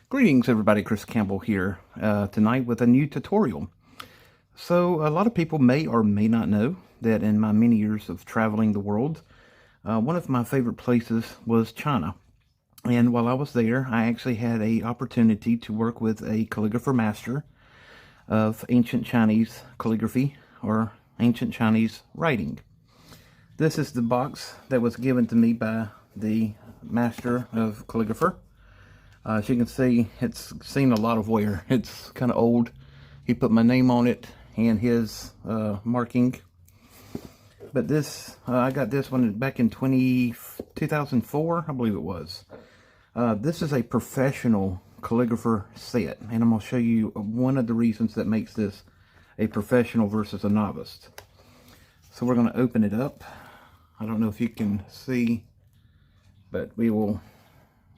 Greetings everybody, Chris Campbell here tonight with a new tutorial. So a lot of people may or may not know that in my many years of traveling the world, one of my favorite places was China. And while I was there, I actually had an opportunity to work with a calligrapher master of ancient Chinese calligraphy or ancient Chinese writing. This is the box that was given to me by the master of calligrapher. As you can see, it's seen a lot of wear. It's kind of old. He put my name on it and his marking. But this, I got this one back in 2004, I believe it was. This is a professional calligrapher set, and I'm going to show you one of the reasons that makes this a professional versus a novice. So we're going to open it up. I don't know if you can see, but we will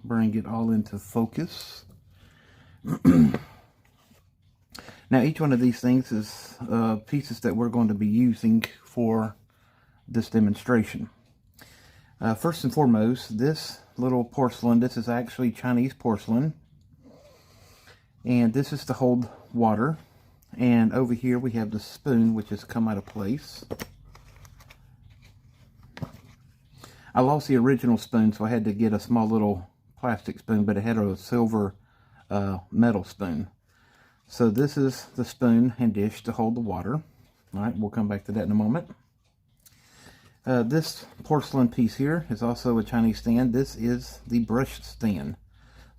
bring it all into focus. Now each one of these things is pieces that we're going to be using for this demonstration. First and foremost, this little porcelain, this is actually Chinese porcelain, and this is to hold water. And over here we have the spoon, which has come out of place. I lost the original spoon, so I had to get a small little plastic spoon, but it had a silver metal spoon. So this is the spoon and dish to hold the water. Alright, we'll come back to that in a moment. This porcelain piece here is also a Chinese stand. This is the brush stand.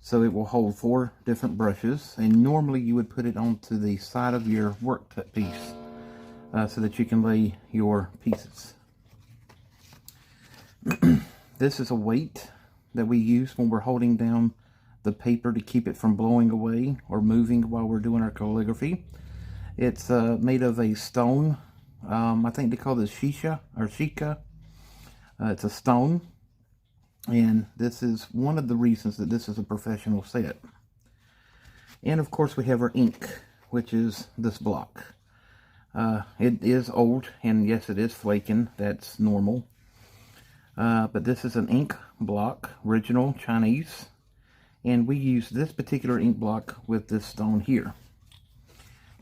So it will hold 4 different brushes, and normally you would put it onto the side of your work piece so that you can lay your pieces. This is a weight that we use when we're holding down the paper to keep it from blowing away or moving while we're doing our calligraphy. It's made of a stone. I think they call this shisha or shika. It's a stone, and this is one of the reasons that this is a professional set. And of course we have our ink, which is this block. It is old, and yes, it is flaking. That's normal. But this is an ink block, original Chinese, and we use this particular ink block with this stone here.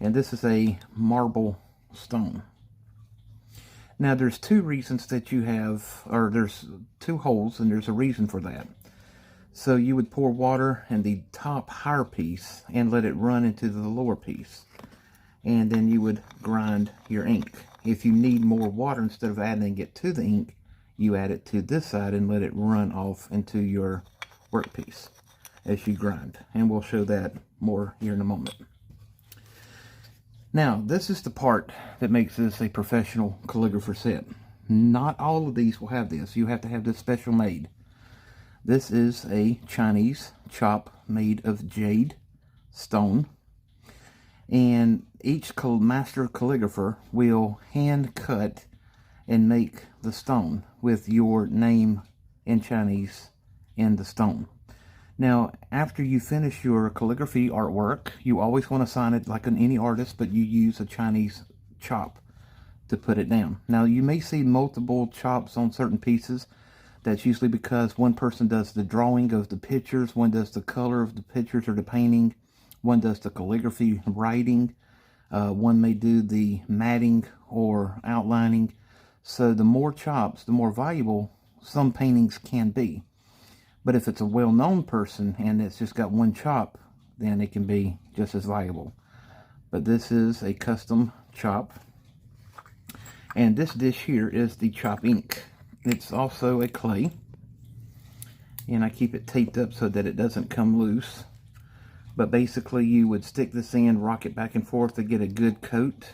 And this is a marble stone. Now there's 2 reasons that you have, or there's 2 holes, and there's a reason for that. So you would pour water in the top higher piece and let it run into the lower piece, and then you would grind your ink. If you need more water, instead of adding it to the ink, you add it to this side and let it run off into your workpiece as you grind. And we'll show that more here in a moment. Now, this is the part that makes this a professional calligrapher set. Not all of these will have this. You have to have this special made. This is a Chinese chop made of jade stone. And each master calligrapher will hand cut and make the stone with your name in Chinese in the stone. Now, after you finish your calligraphy artwork, you always want to sign it like any artist, but you use a Chinese chop to put it down. Now, you may see multiple chops on certain pieces. That's usually because one person does the drawing of the pictures, one does the color of the pictures or the painting, one does the calligraphy writing, one may do the matting or outlining. So the more chops, the more valuable some paintings can be. But if it's a well-known person and it's just got one chop, then it can be just as valuable. But this is a custom chop. And this dish here is the chop ink. It's also a clay. And I keep it taped up so that it doesn't come loose. But basically you would stick this in, rock it back and forth to get a good coat,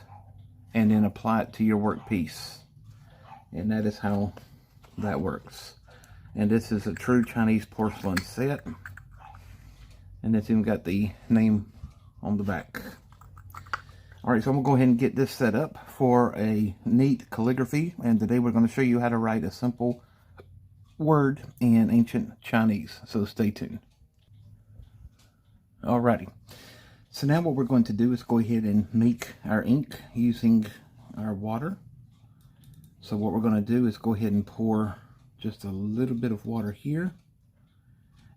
and then apply it to your workpiece. And that is how that works. And this is a true Chinese porcelain set. And it's even got the name on the back. Alright, so I'm going to go ahead and get this set up for a neat calligraphy. And today we're going to show you how to write a simple word in ancient Chinese. So stay tuned. Alrighty. So now what we're going to do is go ahead and make our ink using our water. So what we're going to do is go ahead and pour just a little bit of water here,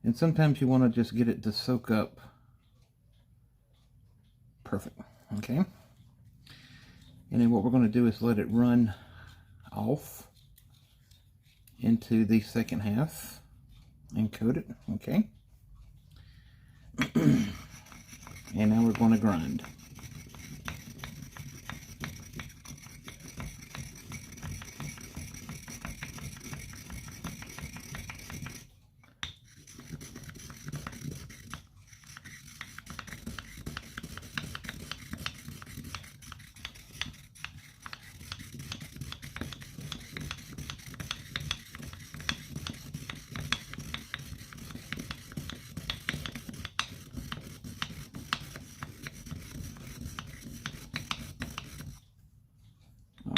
And sometimes you want to just get it to soak up. Perfect. Okay. And then what we're going to do is let it run off into the second half and coat it. Okay. And now we're going to grind.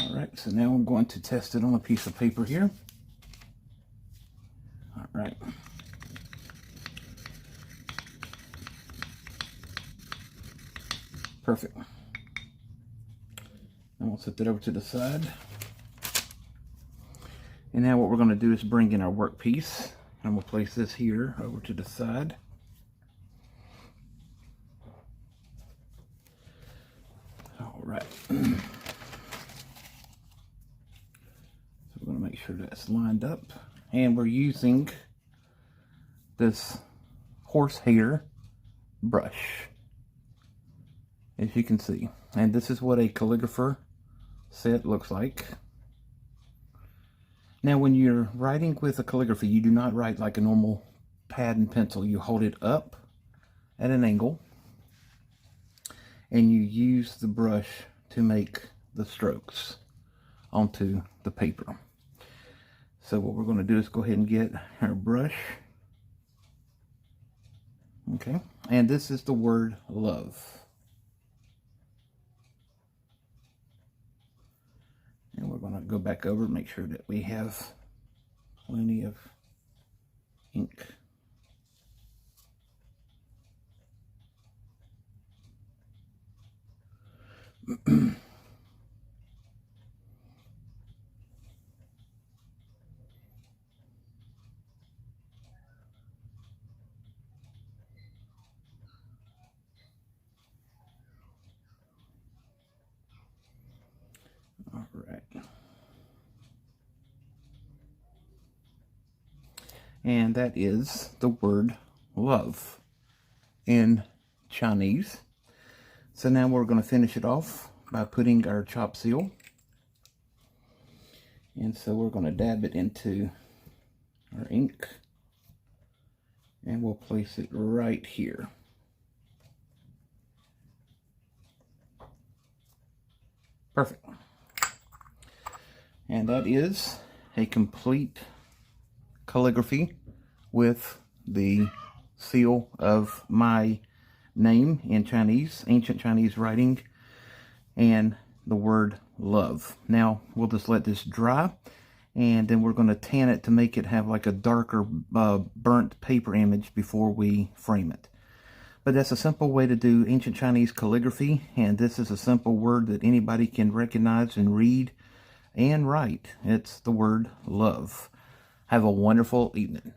Alright, so now I'm going to test it on a piece of paper here. Alright. Perfect. And we'll set that over to the side. And now what we're going to do is bring in our workpiece. And we'll place this here over to the side. Alright. So we're going to make sure that's lined up. And we're using this horsehair brush, as you can see. And this is what a calligrapher set looks like. Now when you're writing with a calligraphy, you do not write like a normal pad and pencil. You hold it up at an angle and you use the brush to make the strokes onto the paper. So what we're going to do is go ahead and get our brush. Okay, and this is the word love. And we're going to go back over and make sure that we have plenty of ink. All right. And that is the word love in Chinese. So now we're going to finish it off by putting our chop seal. And so we're going to dab it into our ink. And we'll place it right here. Perfect. And that is a complete calligraphy with the seal of my name in Chinese, ancient Chinese writing, and the word love. Now we'll just let this dry, and then we're going to tan it to make it have like a darker burnt paper image before we frame it. But that's a simple way to do ancient Chinese calligraphy, and this is a simple word that anybody can recognize and read and write. It's the word love. Have a wonderful evening.